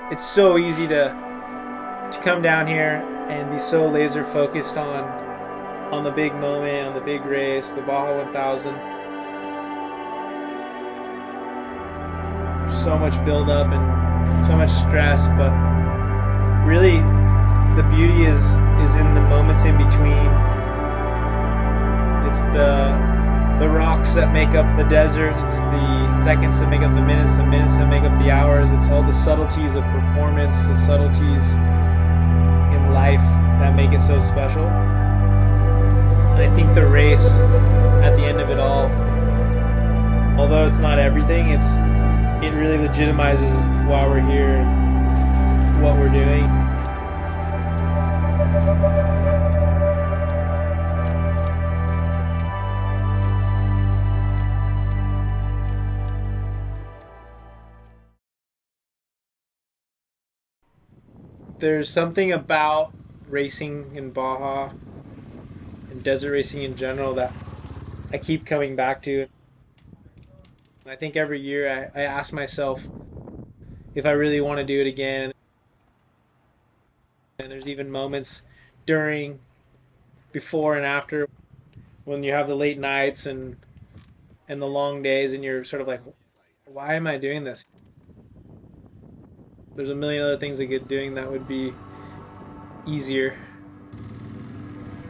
it's so easy to come down here and be so laser focused on the big moment, on the big race, the Baja 1000. So much build up and so much stress, but really the beauty is in the moments in between. It's the rocks that make up the desert, it's the seconds that make up the minutes that make up the hours. It's all the subtleties of performance, the subtleties in life that make it so special. And I think the race at the end of it all, although it's not everything, it really legitimizes why we're here, what we're doing. There's something about racing in Baja and desert racing in general that I keep coming back to. I think every year I ask myself if I really want to do it again. And there's even moments during, before and after, when you have the late nights and the long days and you're sort of like, why am I doing this? There's a million other things I could doing that would be easier.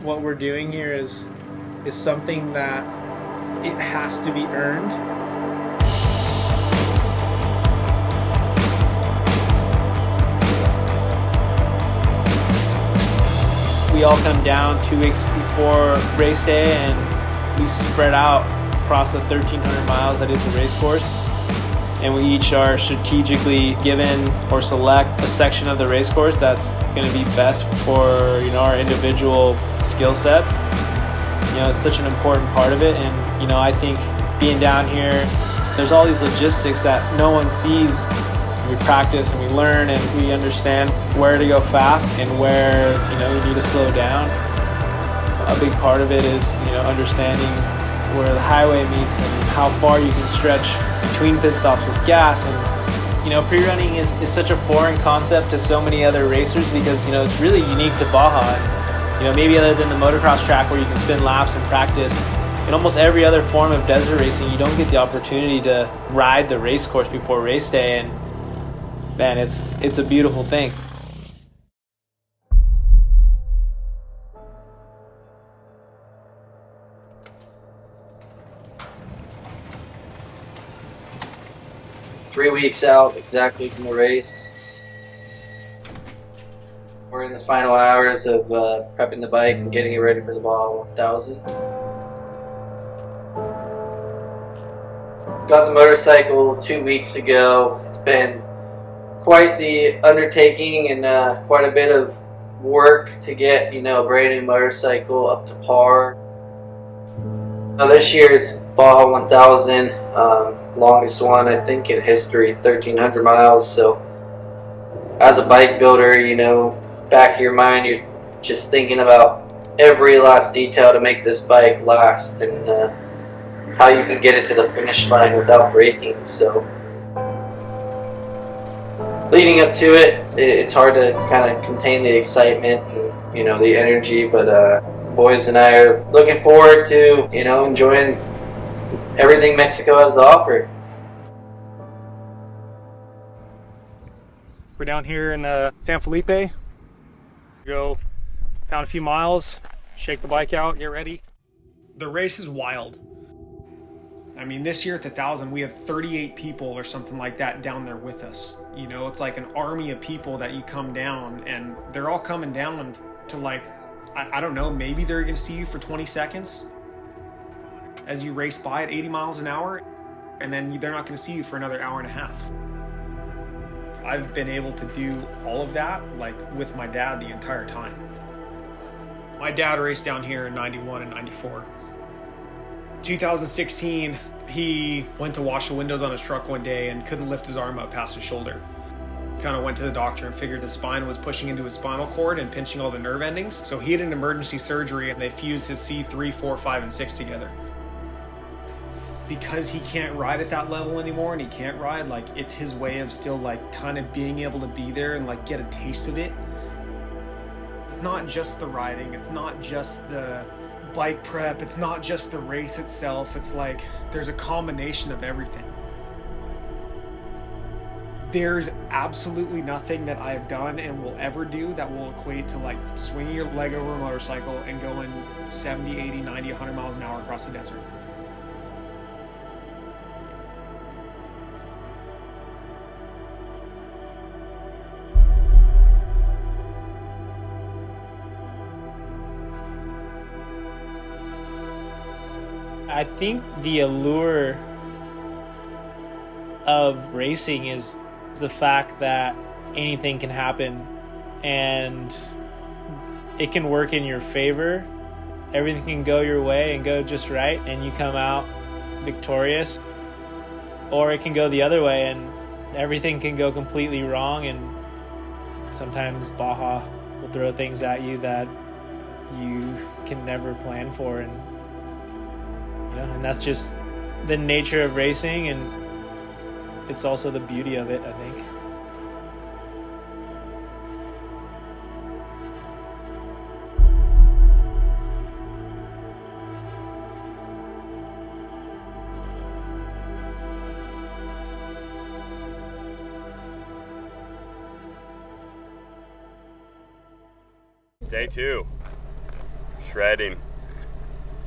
What we're doing here is something that it has to be earned. We all come down 2 weeks before race day and we spread out across the 1,300 miles that is the race course. And we each are strategically given or select a section of the race course that's going to be best for our individual skill sets. It's such an important part of it, and I think being down here, there's all these logistics that no one sees. We practice and we learn and we understand where to go fast and where we need to slow down. A big part of it is understanding where the highway meets and how far you can stretch between pit stops with gas. And pre-running is such a foreign concept to so many other racers because it's really unique to Baja. Maybe other than the motocross track where you can spin laps and practice, in almost every other form of desert racing you don't get the opportunity to ride the race course before race day, and man, it's a beautiful thing. Three weeks out exactly from the race. We're in the final hours of prepping the bike and getting it ready for the Baja 1000. Got the motorcycle 2 weeks ago. It's been quite the undertaking and quite a bit of work to get a brand new motorcycle up to par. Now this year's Baja 1000, longest one I think in history, 1,300 miles. So as a bike builder, back of your mind you're just thinking about every last detail to make this bike last and how you can get it to the finish line without breaking. So leading up to it, it's hard to kind of contain the excitement and the energy, but boys and I are looking forward to enjoying everything Mexico has to offer. We're down here in San Felipe. Go down a few miles, shake the bike out, get ready. The race is wild. I mean, this year at the 1,000, we have 38 people or something like that down there with us. It's like an army of people that you come down, and they're all coming down to I don't know, maybe they're going to see you for 20 seconds as you race by at 80 miles an hour, and then they're not going to see you for another hour and a half. I've been able to do all of that with my dad the entire time. My dad raced down here in 91 and 94. 2016, he went to wash the windows on his truck one day and couldn't lift his arm up past his shoulder. Kind of went to the doctor and figured the spine was pushing into his spinal cord and pinching all the nerve endings. So he had an emergency surgery and they fused his C3, 4, 5, and 6 together. because he can't ride at that level anymore, and he can't ride, like, it's his way of still, like, kind of being able to be there and, like, get a taste of it. It's not just the riding, it's not just the bike prep, it's not just the race itself. It's like there's a combination of everything. There's absolutely nothing that I have done and will ever do that will equate to like swinging your leg over a motorcycle and going 70, 80, 90, 100 miles an hour across the desert. I think the allure of racing is the fact that anything can happen and it can work in your favor. Everything can go your way and go just right and you come out victorious, or it can go the other way and everything can go completely wrong, and sometimes Baja will throw things at you that you can never plan for, and that's just the nature of racing, and it's also the beauty of it, I think. Day 2, shredding.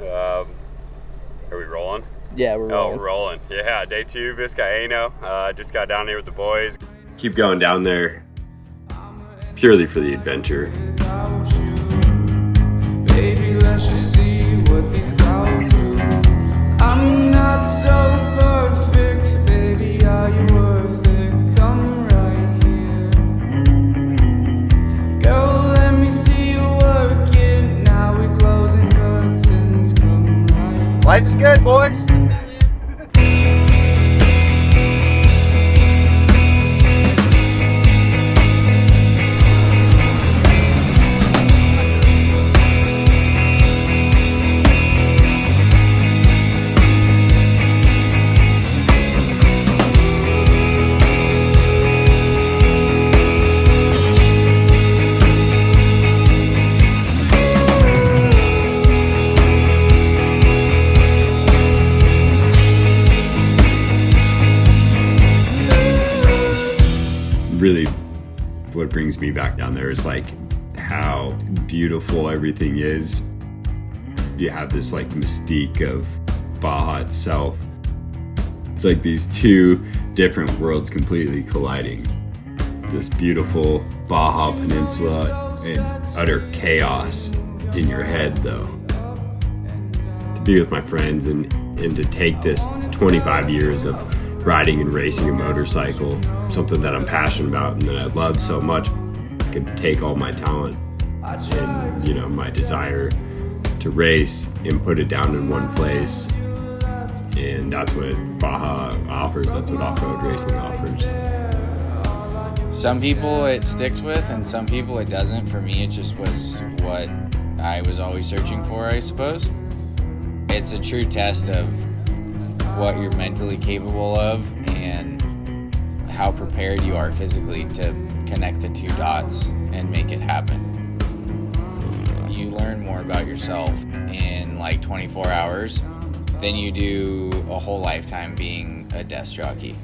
Are we rolling? Yeah, we're rolling. Oh, we're rolling. Yeah, day 2, Vizcaíno. Just got down here with the boys. Keep going down there purely for the adventure. Baby, let's just see what these clouds do. I'm not so perfect, baby, are you worth it? Come right here. Girl, let me see you working. Now we're closing curtains. Come right. Life is good, boys. Really, what brings me back down there is like how beautiful everything is. You have this like mystique of Baja itself. It's like these two different worlds completely colliding. This beautiful Baja Peninsula and utter chaos in your head, though. To be with my friends and to take this 25 years of riding and racing a motorcycle, something that I'm passionate about and that I love so much, I could take all my talent and, my desire to race and put it down in one place. And that's what Baja offers. That's what off-road racing offers. Some people it sticks with and some people it doesn't. For me, it just was what I was always searching for, I suppose. It's a true test of what you're mentally capable of and how prepared you are physically to connect the two dots and make it happen. You learn more about yourself in like 24 hours than you do a whole lifetime being a desk jockey.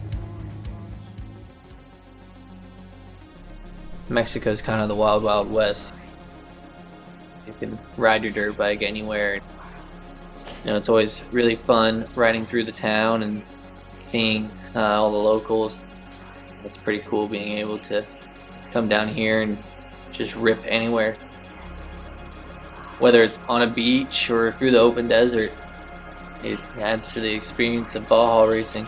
Mexico's kind of the wild, wild west. You can ride your dirt bike anywhere. It's always really fun riding through the town and seeing all the locals. It's pretty cool being able to come down here and just rip anywhere. Whether it's on a beach or through the open desert, it adds to the experience of Baja racing.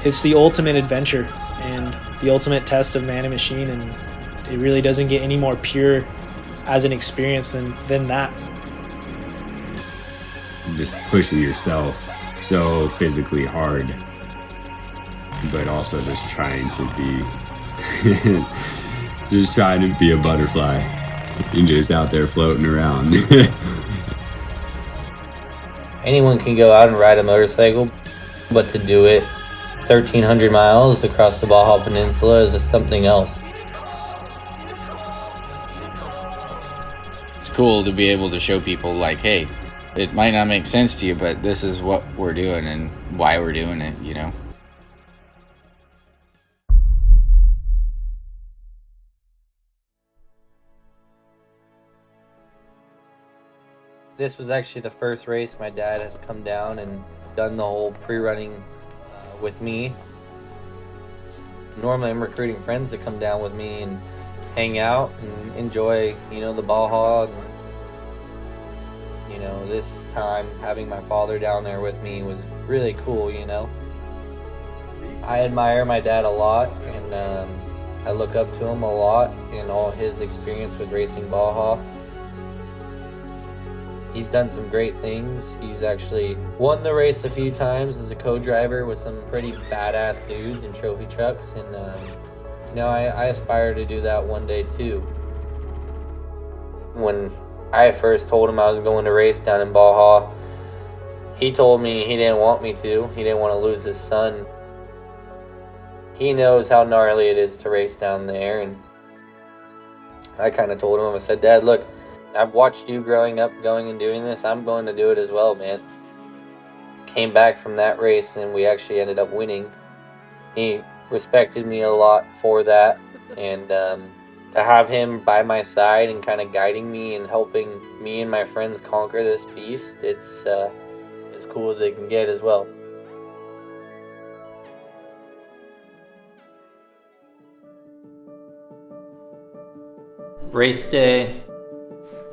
It's the ultimate adventure and the ultimate test of man and machine, and it really doesn't get any more pure as an experience than that. Just pushing yourself so physically hard, but also just trying to be Just trying to be a butterfly and just out there floating around. Anyone can go out and ride a motorcycle, but to do it 1,300 miles across the Baja Peninsula is just something else. It's cool to be able to show people, like, hey, it might not make sense to you, but this is what we're doing and why we're doing it, you know? This was actually the first race my dad has come down and done the whole pre-running with me. Normally I'm recruiting friends to come down with me and hang out and enjoy, you know, the Baja. And, you know, this time having my father down there with me was really cool, you know. I admire my dad a lot, and I look up to him a lot in all his experience with racing Baja. He's done some great things. He's actually won the race a few times as a co-driver with some pretty badass dudes in trophy trucks, and you know, I aspire to do that one day too. When I first told him I was going to race down in Baja, he told me he didn't want me to. He didn't want to lose his son. He knows how gnarly it is to race down there, and I kind of told him, I said, Dad, look, I've watched you growing up, going and doing this. I'm going to do it as well, man. Came back from that race and we actually ended up winning. He respected me a lot for that, and to have him by my side and kind of guiding me and helping me and my friends conquer this beast, it's as cool as it can get as well. Race day,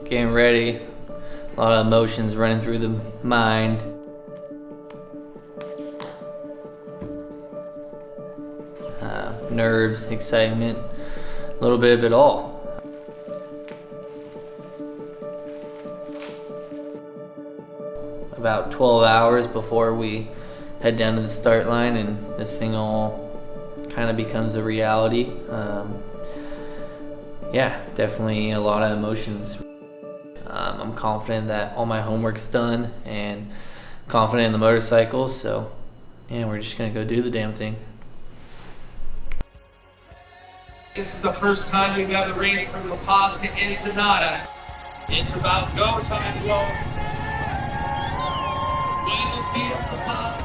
getting ready, a lot of emotions running through the mind. Nerves, excitement, a little bit of it all. About 12 hours before we head down to the start line and this thing all kind of becomes a reality. Yeah, definitely a lot of emotions. I'm confident that all my homework's done and confident in the motorcycle, so yeah, we're just gonna go do the damn thing. This is the first time we've ever raced from La Paz to Ensenada. It's about go time, folks. Buenos dias, La Paz.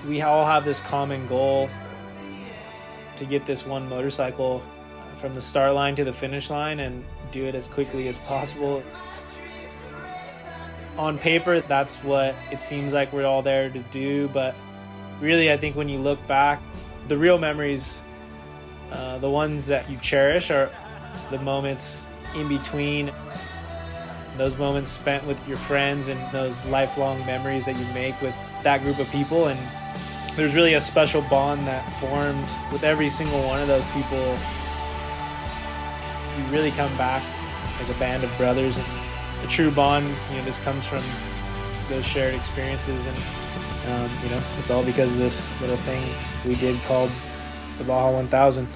We all have this common goal to get this one motorcycle from the start line to the finish line and do it as quickly as possible. On paper, that's what it seems like we're all there to do, but really I think when you look back, the real memories, the ones that you cherish, are the moments in between. those moments spent with your friends and those lifelong memories that you make with that group of people. And there's really a special bond that formed with every single one of those people. You really come back like a band of brothers, and a true bond, just comes from those shared experiences. And it's all because of this little thing we did called the Baja 1000.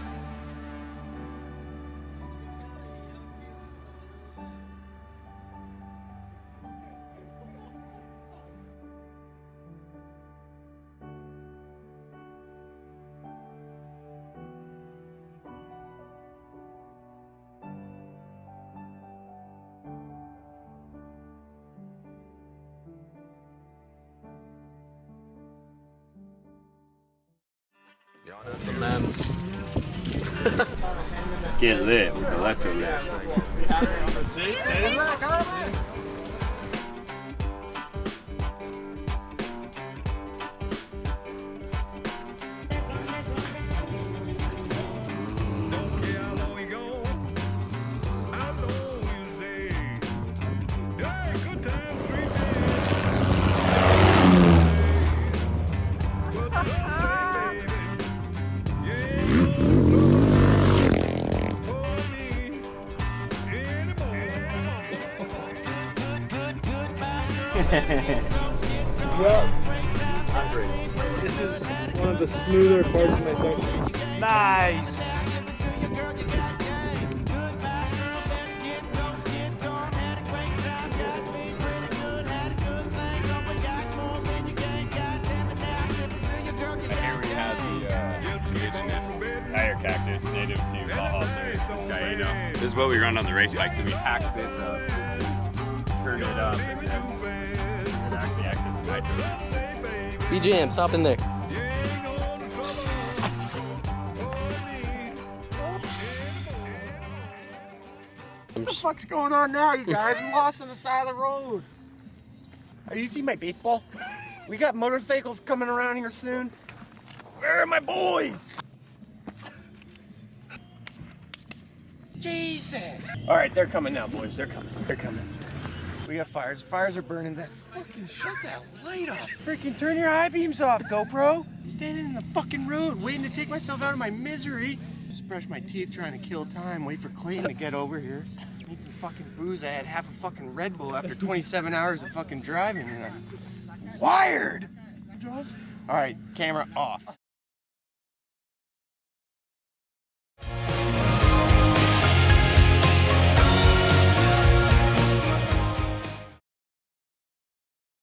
Some names. Get lit with electro lit. Well, this is one of the smoother parts of my section. Nice. Here we have the indigenous tire cactus native to Baja, this guy, This is what we run on the race bike, so we hack this up, turn it up, and then it actually acts as nitro. BJMs, hop in there. What the fuck's going on now, you guys? I'm lost on the side of the road. Are you see my baseball? We got motorcycles coming around here soon. Where are my boys? Jesus! All right, they're coming now, boys. They're coming. They're coming. We got fires. Fires are burning. That fucking shut that light off. Freaking turn your high beams off, GoPro. Standing in the fucking road, waiting to take myself out of my misery. Just brush my teeth, trying to kill time. Wait for Clayton to get over here. Need some fucking booze. I had half a fucking Red Bull after 27 hours of fucking driving, and I'm wired. All right, camera off.